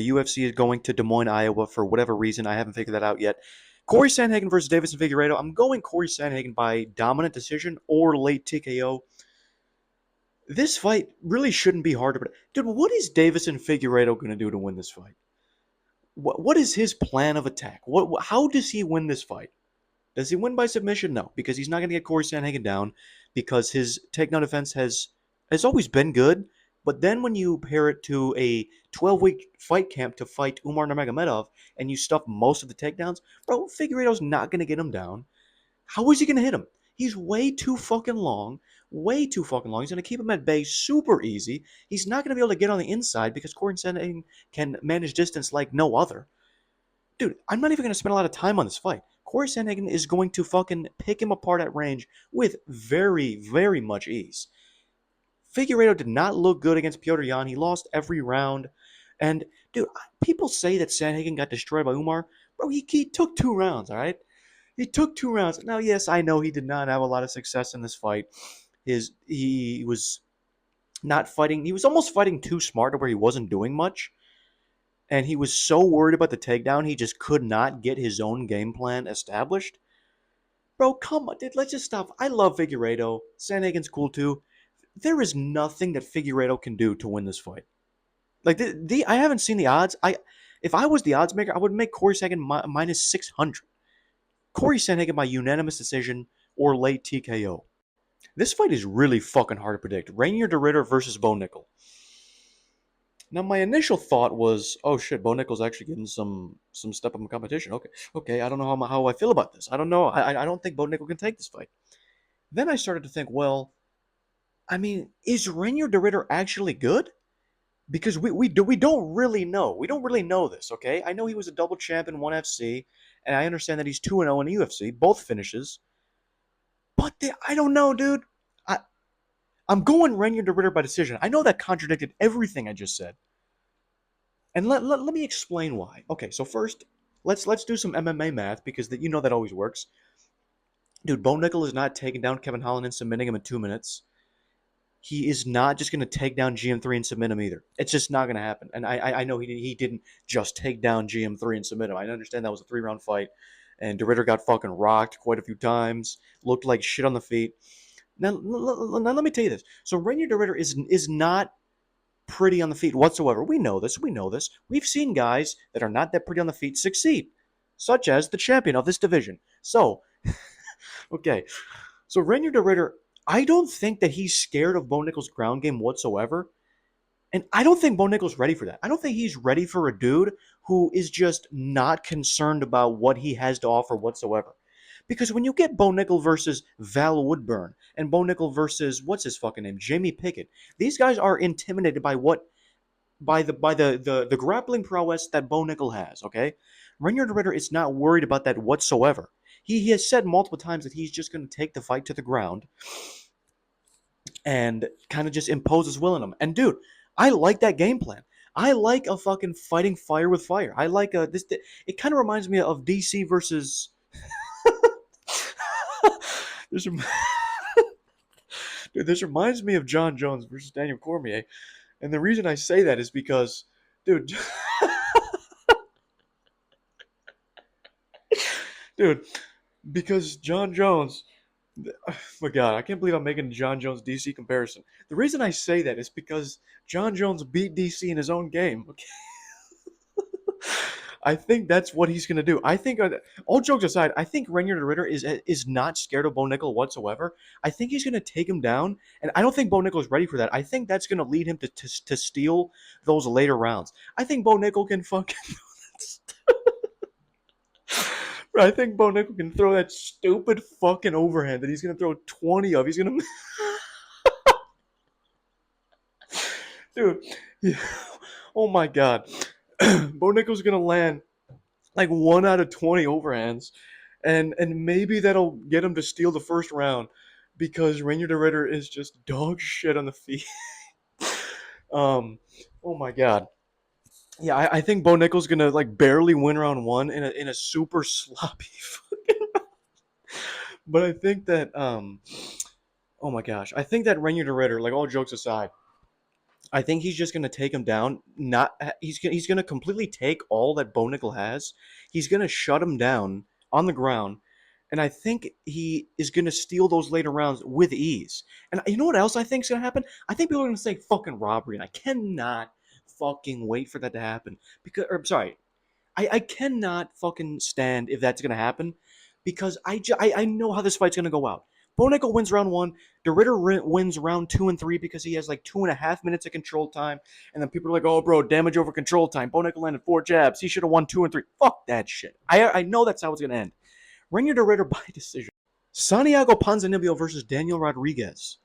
The UFC is going to Des Moines, Iowa for whatever reason. I haven't figured that out yet. Corey Sandhagen versus Davison Figueiredo. I'm going Corey Sandhagen by dominant decision or late TKO. This fight really shouldn't be hard to predict. Dude, what is Davison Figueiredo going to do to win this fight? What is his plan of attack? How does he win this fight? Does he win by submission? No, because he's not going to get Corey Sandhagen down because his takedown defense has always been good. But then when you pair it to a 12-week fight camp to fight Umar Nurmagomedov and you stuff most of the takedowns, bro, Figueiredo's not going to get him down. How is he going to hit him? He's way too fucking long. Way too fucking long. He's going to keep him at bay super easy. He's not going to be able to get on the inside because Corey Sandhagen can manage distance like no other. Dude, I'm not even going to spend a lot of time on this fight. Corey Sandhagen is going to fucking pick him apart at range with very, very much ease. Figueiredo did not look good against Petr Yan. He lost every round. And, dude, people say that Sandhagen got destroyed by Umar. Bro, he took 2 rounds, all right? He took 2 rounds. Now, yes, I know he did not have a lot of success in this fight. He was not fighting. He was almost fighting too smart to where he wasn't doing much. And he was so worried about the takedown, he just could not get his own game plan established. Bro, come on, dude, let's just stop. I love Figueiredo. Sandhagen's cool too. There is nothing that Figueiredo can do to win this fight. Like I haven't seen the odds. If I was the odds maker, I would make Corey Sandhagen minus 600. Corey Sandhagen by unanimous decision or late TKO. This fight is really fucking hard to predict. Rainier DeRitter versus Bo Nickel. Now, my initial thought was, oh shit, Bo Nickel's actually getting some step up in competition. Okay. I don't know how I feel about this. I don't know. I don't think Bo Nickel can take this fight. Then I started to think, well, I mean, is Rainier DeRitter actually good? Because we don't really know. We don't really know this. Okay, I know he was a double champ in ONE FC, and I understand that he's 2-0 in the UFC, both finishes. But I don't know, dude. I'm going Rainier DeRitter by decision. I know that contradicted everything I just said. And let me explain why. Okay, so first, let's do some MMA math because you know that always works. Dude, Bo Nickel is not taking down Kevin Holland and submitting him in 2 minutes. He is not just going to take down GM3 and submit him either. It's just not going to happen. And I know he didn't just take down GM3 and submit him. I understand that was a 3-round fight, and DeRitter got fucking rocked quite a few times, looked like shit on the feet. Now let me tell you this. So Rainier DeRitter is not pretty on the feet whatsoever. We know this. We know this. We've seen guys that are not that pretty on the feet succeed, such as the champion of this division. So, okay. So Rainier DeRitter, I don't think that he's scared of Bo Nickel's ground game whatsoever. And I don't think Bo Nickel's ready for that. I don't think he's ready for a dude who is just not concerned about what he has to offer whatsoever. Because when you get Bo Nickel versus Val Woodburn and Bo Nickel versus what's his fucking name, Jamie Pickett, these guys are intimidated by the grappling prowess that Bo Nickel has. Okay, Rainier DeRitter is not worried about that whatsoever. He has said multiple times that he's just going to take the fight to the ground and kind of just impose his will on him. And dude, I like that game plan. I like a fucking fighting fire with fire. I like this. It kind of reminds me of DC versus. this, dude, this reminds me of John Jones versus Daniel Cormier, and the reason I say that is because, dude, dude, because John Jones. Oh my God, I can't believe I'm making a John Jones DC comparison. The reason I say that is because John Jones beat DC in his own game. Okay? I think that's what he's going to do. I think, all jokes aside, I think Rainier DeRitter is not scared of Bo Nickel whatsoever. I think he's going to take him down, and I don't think Bo Nickel is ready for that. I think that's going to lead him to steal those later rounds. I think Bo Nickel can fucking. I think Bo Nickel can throw that stupid fucking overhand that he's going to throw 20 of. He's going to. Dude, yeah. Oh my God. Bo Nickel's going to land like 1 out of 20 overhands, and maybe that'll get him to steal the first round because Rainier DeRitter is just dog shit on the feet. um, oh my God. Yeah, I think Bo Nickel's going to like barely win round 1 in a super sloppy fucking. But I think that oh my gosh, I think that Rainier DeRitter, like all jokes aside, I think he's just gonna take him down. Not he's gonna completely take all that Bo Nickel has. He's gonna shut him down on the ground, and I think he is gonna steal those later rounds with ease. And you know what else I think is gonna happen? I think people are gonna say fucking robbery, and I cannot fucking wait for that to happen. Because, or sorry, I cannot fucking stand if that's gonna happen because I know how this fight's gonna go out. Bo Nickel wins round one. DeRitter wins round two and three because he has like 2.5 minutes of control time, and then people are like, "Oh, bro, damage over control time." Bo Nickel landed 4 jabs. He should have won two and three. Fuck that shit. I know that's how it's gonna end. Reinier DeRitter by decision. Santiago Ponzinibbio versus Daniel Rodriguez.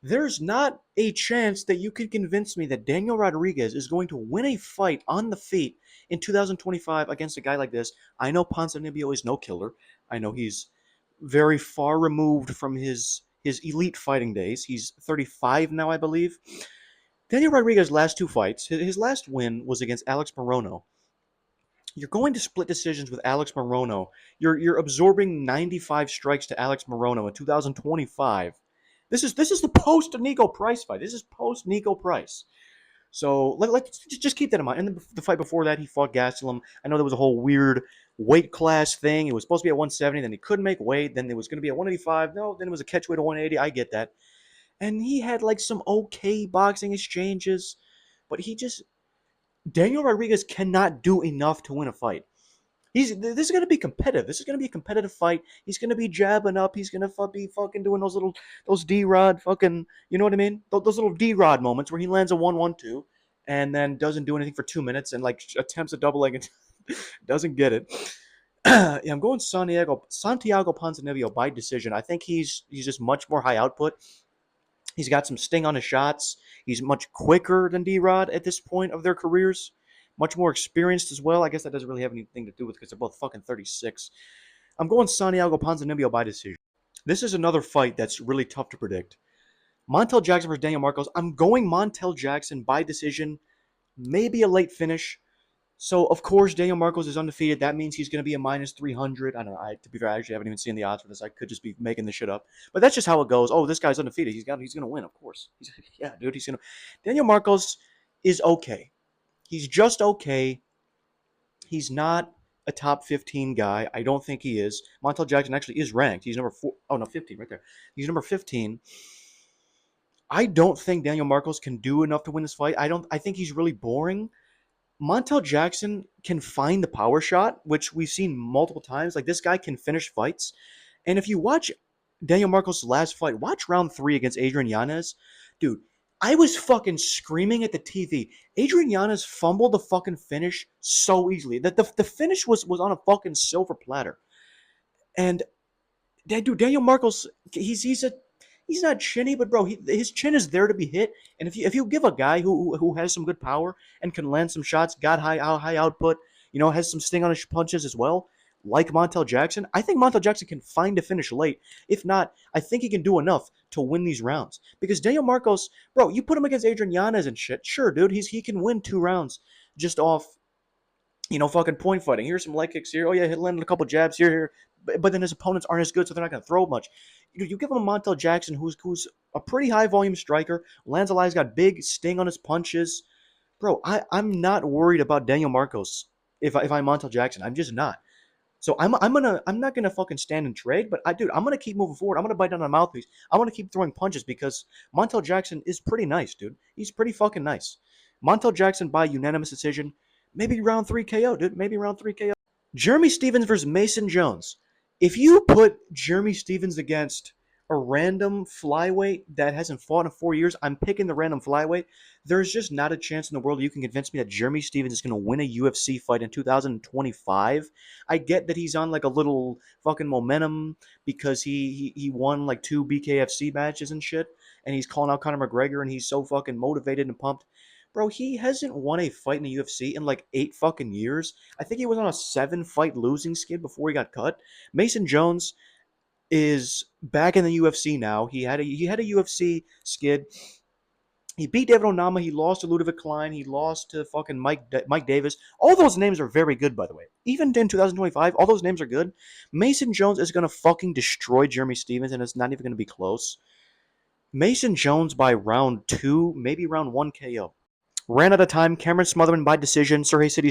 There's not a chance that you could convince me that Daniel Rodriguez is going to win a fight on the feet in 2025 against a guy like this. I know Ponzinibbio is no killer. I know he's very far removed from his elite fighting days. He's 35 now, I believe. Daniel Rodriguez's last two fights, his last win was against Alex Morono. You're going to split decisions with Alex Morono. You're absorbing 95 strikes to Alex Morono in 2025. This is the post Nico Price fight. This is post Nico Price. So let's just keep that in mind. And the fight before that, he fought Gastelum. I know there was a whole weird weight class thing. It was supposed to be at 170, then he couldn't make weight. Then it was going to be at 185. No, then it was a catch weight at 180. I get that. And he had like some okay boxing exchanges, but he just Daniel Rodriguez cannot do enough to win a fight. This is gonna be competitive. This is gonna be a competitive fight. He's gonna be jabbing up. He's gonna be fucking doing those D Rod fucking, you know what I mean? Those little D Rod moments where he lands a 1-1-2 and then doesn't do anything for 2 minutes and like attempts a double leg and doesn't get it. Yeah, I'm going Santiago Ponzinibbio by decision. I think he's just much more high output. He's got some sting on his shots. He's much quicker than D-Rod at this point of their careers. Much more experienced as well. I guess that doesn't really have anything to do with it because they're both fucking 36. I'm going Santiago Ponzinibbio by decision. This is another fight that's really tough to predict. Montel Jackson versus Daniel Marcos. I'm going Montel Jackson by decision. Maybe a late finish. So, of course, Daniel Marcos is undefeated. That means he's going to be a minus 300. I don't know. To be fair, I actually haven't even seen the odds for this. I could just be making this shit up. But that's just how it goes. Oh, this guy's undefeated. He's going to win, of course. Yeah, dude, he's going to. Daniel Marcos is okay. He's just okay. He's not a top 15 guy. I don't think he is. Montel Jackson actually is ranked. He's number 4. Oh, no, 15 right there. He's number 15. I don't think Daniel Marcos can do enough to win this fight. I think he's really boring. Montel Jackson can find the power shot, which we've seen multiple times. Like, this guy can finish fights. And if you watch Daniel Marcos' last fight, watch round 3 against Adrian Yanez. Dude, I was fucking screaming at the TV. Adrian Yanez fumbled the fucking finish so easily. The finish was on a fucking silver platter. And dude, Daniel Marcos, he's not chinny, but bro, his chin is there to be hit. And if you give a guy who has some good power and can land some shots, got high output, has some sting on his punches as well, like Montel Jackson, I think Montel Jackson can find a finish late. If not, I think he can do enough to win these rounds. Because Daniel Marcos, bro, you put him against Adrian Yanez and shit, sure, dude, he can win 2 rounds just off fucking point fighting. Here's some leg kicks here. Oh, yeah, he landed a couple jabs here. But then his opponents aren't as good, so they're not going to throw much. You give him a Montel Jackson, who's a pretty high volume striker. Lanzalai's got big sting on his punches. Bro, I'm not worried about Daniel Marcos if I'm Montel Jackson. I'm just not. So I'm not gonna fucking stand and trade, but I'm gonna keep moving forward. I'm gonna bite down on the mouthpiece. I want to keep throwing punches because Montel Jackson is pretty nice, dude. He's pretty fucking nice. Montel Jackson by unanimous decision. Maybe round 3 KO, dude. Maybe round 3 KO. Jeremy Stevens versus Mason Jones. If you put Jeremy Stevens against a random flyweight that hasn't fought in 4 years, I'm picking the random flyweight. There's just not a chance in the world you can convince me that Jeremy Stevens is going to win a UFC fight in 2025. I get that he's on like a little fucking momentum because he won like 2 BKFC matches and shit, and he's calling out Conor McGregor, and he's so fucking motivated and pumped. Bro, he hasn't won a fight in the UFC in like 8 fucking years. I think he was on a 7-fight losing skid before he got cut. Mason Jones is back in the UFC now. He had a UFC skid. He beat David Onama. He lost to Ludovic Klein. He lost to fucking Mike Davis. All those names are very good, by the way. Even in 2025, all those names are good. Mason Jones is going to fucking destroy Jeremy Stevens, and it's not even going to be close. Mason Jones by round 2, maybe round 1 KO. Ran out of time. Cameron Smotherman by decision. Sergey City